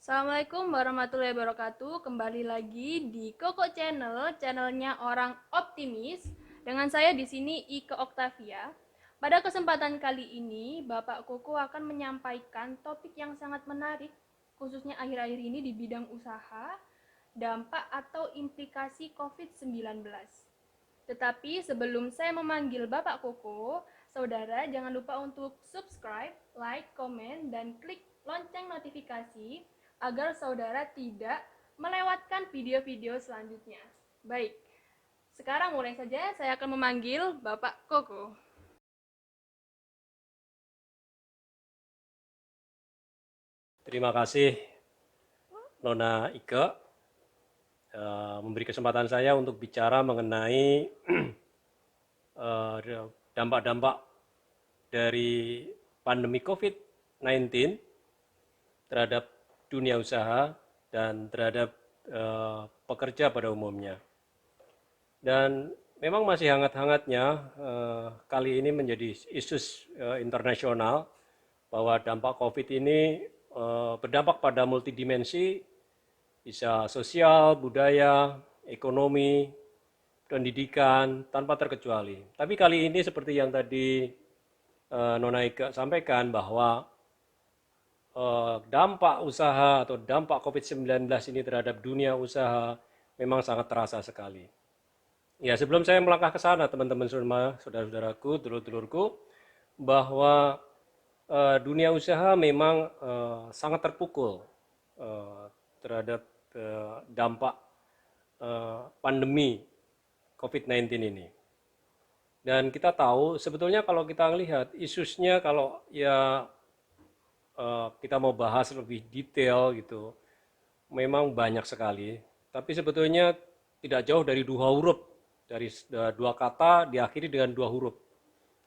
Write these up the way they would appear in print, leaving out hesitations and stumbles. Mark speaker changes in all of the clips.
Speaker 1: Assalamualaikum warahmatullahi wabarakatuh. Kembali lagi di Koko Channel, channelnya orang optimis. Dengan saya di sini Ike Oktavia. Pada kesempatan kali ini, Bapak Koko akan menyampaikan topik yang sangat menarik, khususnya akhir-akhir ini di bidang usaha, dampak atau implikasi COVID-19. Tetapi sebelum saya memanggil Bapak Koko, saudara jangan lupa untuk subscribe, like, komen, dan klik lonceng notifikasi agar saudara tidak melewatkan video-video selanjutnya. Baik, sekarang mulai saja saya akan memanggil Bapak Koko.
Speaker 2: Terima kasih Nona Ike memberi kesempatan saya untuk bicara mengenai dampak-dampak dari pandemi COVID-19 terhadap dunia usaha dan terhadap pekerja pada umumnya. Dan memang masih hangat-hangatnya kali ini menjadi isu internasional bahwa dampak COVID ini berdampak pada multidimensi, bisa sosial, budaya, ekonomi, pendidikan, tanpa terkecuali. Tapi kali ini seperti yang tadi Nona Ika sampaikan bahwa dampak usaha atau dampak COVID-19 ini terhadap dunia usaha memang sangat terasa sekali. Ya, sebelum saya melangkah ke sana, teman-teman semua, saudara-saudaraku, dulur-dulurku, bahwa dunia usaha memang sangat terpukul terhadap dampak pandemi COVID-19 ini. Dan kita tahu sebetulnya kalau kita lihat isusnya, kalau ya kita mau bahas lebih detail gitu, memang banyak sekali. Tapi sebetulnya tidak jauh dari dua huruf, dari dua kata diakhiri dengan dua huruf,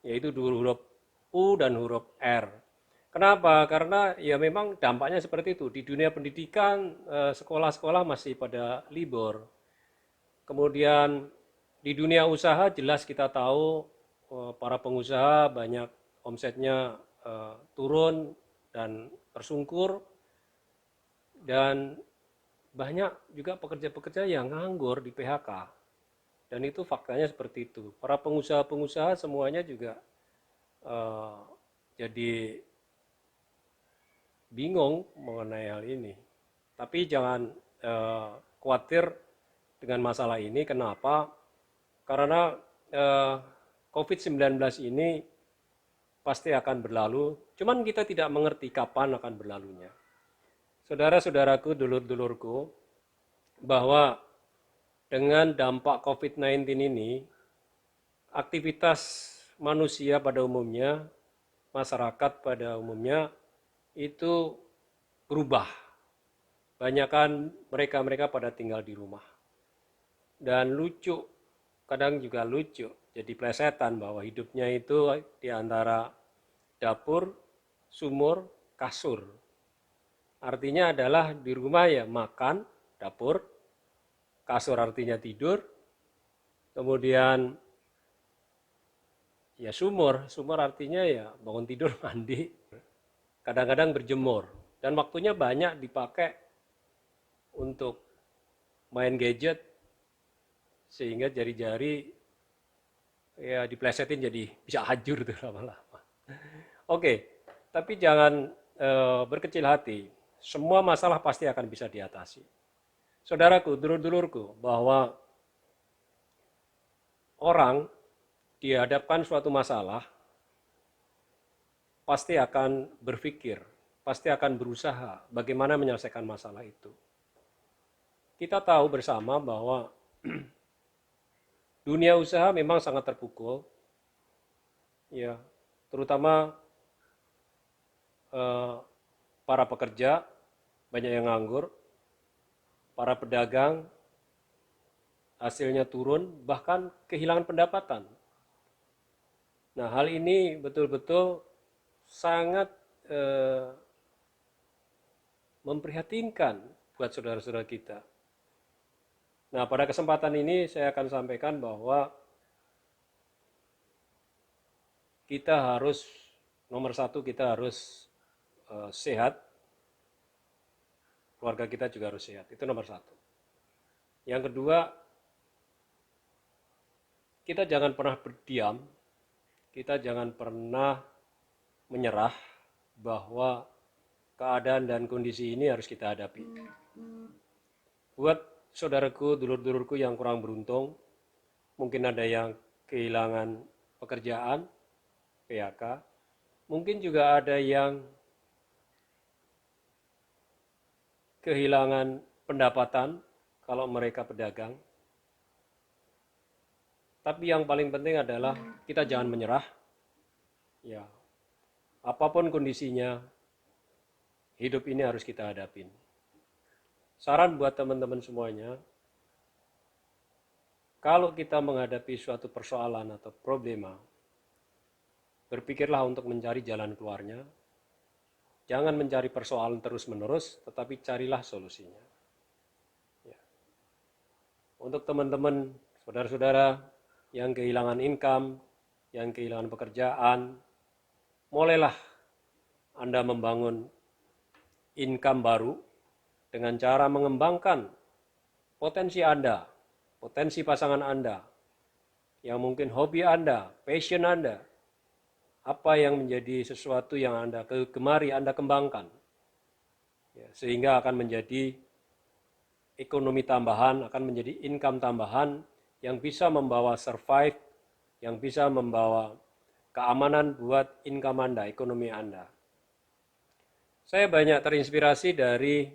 Speaker 2: yaitu dua huruf U dan huruf R. Kenapa? Karena ya memang dampaknya seperti itu. Di dunia pendidikan, sekolah-sekolah masih pada libur. Kemudian di dunia usaha jelas kita tahu para pengusaha banyak omsetnya turun dan tersungkur, dan banyak juga pekerja-pekerja yang nganggur di PHK. Dan itu faktanya seperti itu. Para pengusaha-pengusaha semuanya juga eh, jadi bingung mengenai hal ini. Tapi jangan khawatir dengan masalah ini. Kenapa? Karena eh, COVID-19 ini pasti akan berlalu, cuman kita tidak mengerti kapan akan berlalunya. Saudara-saudaraku, dulur-dulurku, bahwa dengan dampak COVID-19 ini, aktivitas manusia pada umumnya, masyarakat pada umumnya, itu berubah. Banyakan mereka-mereka pada tinggal di rumah. Dan lucu, kadang juga lucu, jadi plesetan bahwa hidupnya itu di antara dapur, sumur, kasur. Artinya adalah di rumah ya makan, dapur, kasur artinya tidur, kemudian ya sumur, sumur artinya ya bangun tidur mandi, kadang-kadang berjemur. Dan waktunya banyak dipakai untuk main gadget sehingga jari-jari ya diplesetin jadi bisa hancur tuh lama-lama. Oke, tapi jangan berkecil hati. Semua masalah pasti akan bisa diatasi. Saudaraku, dulur-dulurku, bahwa orang dihadapkan suatu masalah pasti akan berpikir, pasti akan berusaha bagaimana menyelesaikan masalah itu. Kita tahu bersama bahwa dunia usaha memang sangat terpukul, ya, terutama eh, para pekerja banyak yang nganggur, para pedagang hasilnya turun, bahkan kehilangan pendapatan. Nah, hal ini betul-betul sangat eh, memprihatinkan buat saudara-saudara kita. Nah, pada kesempatan ini saya akan sampaikan bahwa kita harus, nomor satu kita harus sehat, keluarga kita juga harus sehat. Itu nomor satu. Yang kedua, kita jangan pernah berdiam, kita jangan pernah menyerah bahwa keadaan dan kondisi ini harus kita hadapi. Buat saudaraku, dulur-dulurku yang kurang beruntung, mungkin ada yang kehilangan pekerjaan, PHK, mungkin juga ada yang kehilangan pendapatan kalau mereka pedagang. Tapi yang paling penting adalah kita jangan menyerah. Ya, apapun kondisinya, hidup ini harus kita hadapin. Saran buat teman-teman semuanya, kalau kita menghadapi suatu persoalan atau problema, berpikirlah untuk mencari jalan keluarnya. Jangan mencari persoalan terus-menerus, tetapi carilah solusinya. Ya. Untuk teman-teman, saudara-saudara yang kehilangan income, yang kehilangan pekerjaan, mulailah Anda membangun income baru dengan cara mengembangkan potensi Anda, potensi pasangan Anda, yang mungkin hobi Anda, passion Anda, apa yang menjadi sesuatu yang Anda gemari, Anda kembangkan. Ya, sehingga akan menjadi ekonomi tambahan, akan menjadi income tambahan yang bisa membawa survive, yang bisa membawa keamanan buat income Anda, ekonomi Anda. Saya banyak terinspirasi dari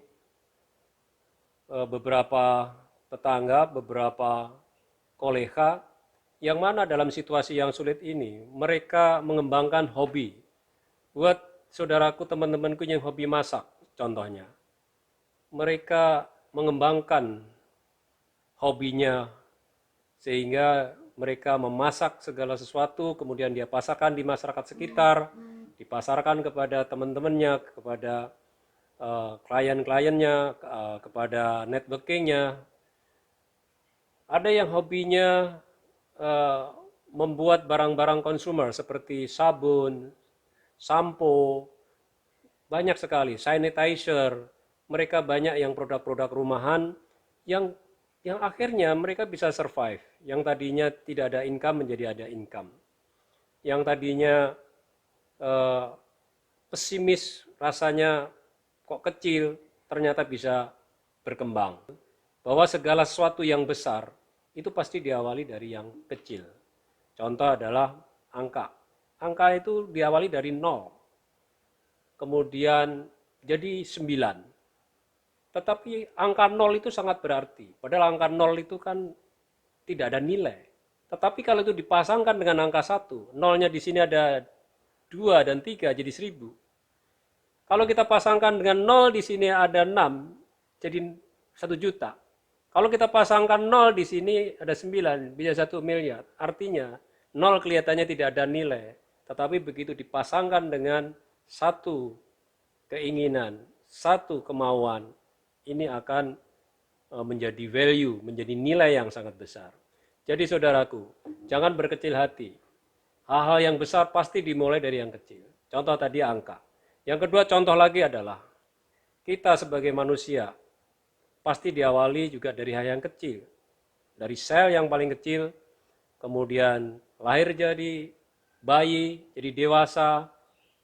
Speaker 2: beberapa tetangga, beberapa kolega, yang mana dalam situasi yang sulit ini, mereka mengembangkan hobi. Buat saudaraku, teman-temanku yang hobi masak, contohnya. Mereka mengembangkan hobinya, sehingga mereka memasak segala sesuatu, kemudian dia pasarkan di masyarakat sekitar, dipasarkan kepada teman-temannya, kepada klien-kliennya, kepada networkingnya. Ada yang hobinya membuat barang-barang konsumer seperti sabun, sampo, banyak sekali, sanitizer. Mereka banyak yang produk-produk rumahan yang akhirnya mereka bisa survive. Yang tadinya tidak ada income menjadi ada income. Yang tadinya pesimis, rasanya kok kecil, ternyata bisa berkembang. Bahwa segala sesuatu yang besar itu pasti diawali dari yang kecil. Contoh adalah angka. Angka itu diawali dari 0. Kemudian jadi 9. Tetapi angka 0 itu sangat berarti. Padahal angka 0 itu kan tidak ada nilai. Tetapi kalau itu dipasangkan dengan angka 1, nolnya di sini ada 2 dan 3 jadi 1000. Kalau kita pasangkan dengan 0 di sini ada 6, jadi 1 juta. Kalau kita pasangkan 0 di sini ada 9, bisa 1 miliar. Artinya 0 kelihatannya tidak ada nilai. Tetapi begitu dipasangkan dengan satu keinginan, satu kemauan, ini akan menjadi value, menjadi nilai yang sangat besar. Jadi saudaraku, jangan berkecil hati. Hal-hal yang besar pasti dimulai dari yang kecil. Contoh tadi angka. Yang kedua contoh lagi adalah, kita sebagai manusia, pasti diawali juga dari hal yang kecil. Dari sel yang paling kecil, kemudian lahir jadi bayi, jadi dewasa,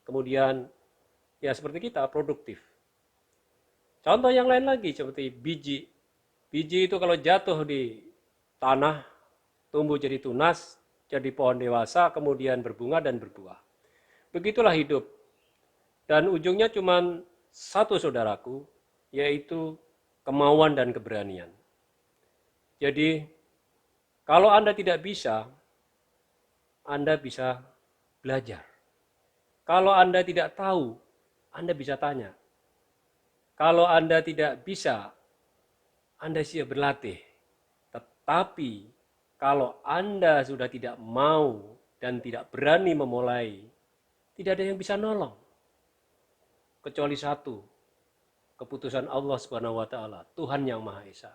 Speaker 2: kemudian ya seperti kita, produktif. Contoh yang lain lagi seperti biji. Biji itu kalau jatuh di tanah, tumbuh jadi tunas, jadi pohon dewasa, kemudian berbunga dan berbuah. Begitulah hidup. Dan ujungnya cuma satu saudaraku, yaitu kemauan dan keberanian. Jadi, kalau Anda tidak bisa, Anda bisa belajar. Kalau Anda tidak tahu, Anda bisa tanya. Kalau Anda tidak bisa, Anda siap berlatih. Tetapi kalau Anda sudah tidak mau dan tidak berani memulai, tidak ada yang bisa nolong. Kecuali satu, keputusan Allah Subhanahu wa taala, Tuhan yang Maha Esa.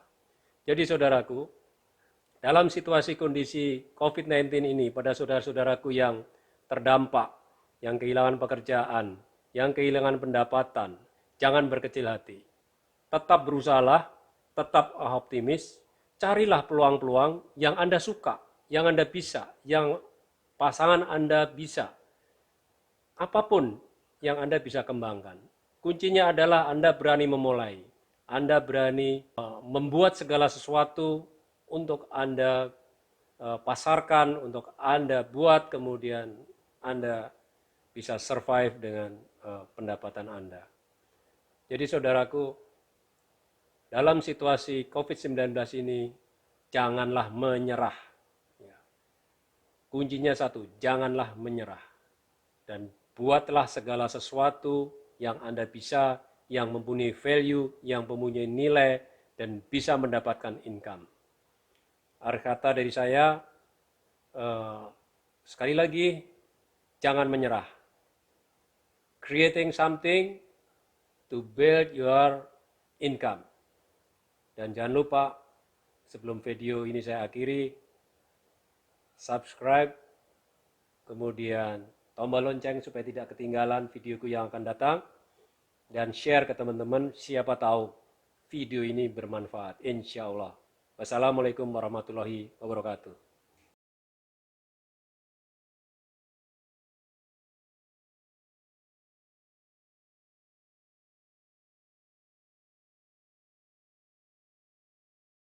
Speaker 2: Jadi saudaraku, dalam situasi kondisi COVID-19 ini, pada saudara-saudaraku yang terdampak, yang kehilangan pekerjaan, yang kehilangan pendapatan, jangan berkecil hati. tetap berusahalah, tetap optimis, carilah peluang-peluang yang Anda suka, yang Anda bisa, yang pasangan Anda bisa. Apapun yang Anda bisa kembangkan. Kuncinya adalah Anda berani memulai. Anda berani membuat segala sesuatu untuk Anda pasarkan, untuk Anda buat, kemudian Anda bisa survive dengan pendapatan Anda. Jadi saudaraku, dalam situasi COVID-19 ini, janganlah menyerah. Ya. Kuncinya satu, janganlah menyerah. Dan buatlah segala sesuatu yang Anda bisa, yang mempunyai value, yang mempunyai nilai, dan bisa mendapatkan income. Akhir kata dari saya, sekali lagi, jangan menyerah. Creating something to build your income. Dan jangan lupa, sebelum video ini saya akhiri, subscribe, kemudian tombol lonceng supaya tidak ketinggalan videoku yang akan datang, dan share ke teman-teman, siapa tahu video ini bermanfaat, insya Allah. Wassalamualaikum warahmatullahi wabarakatuh.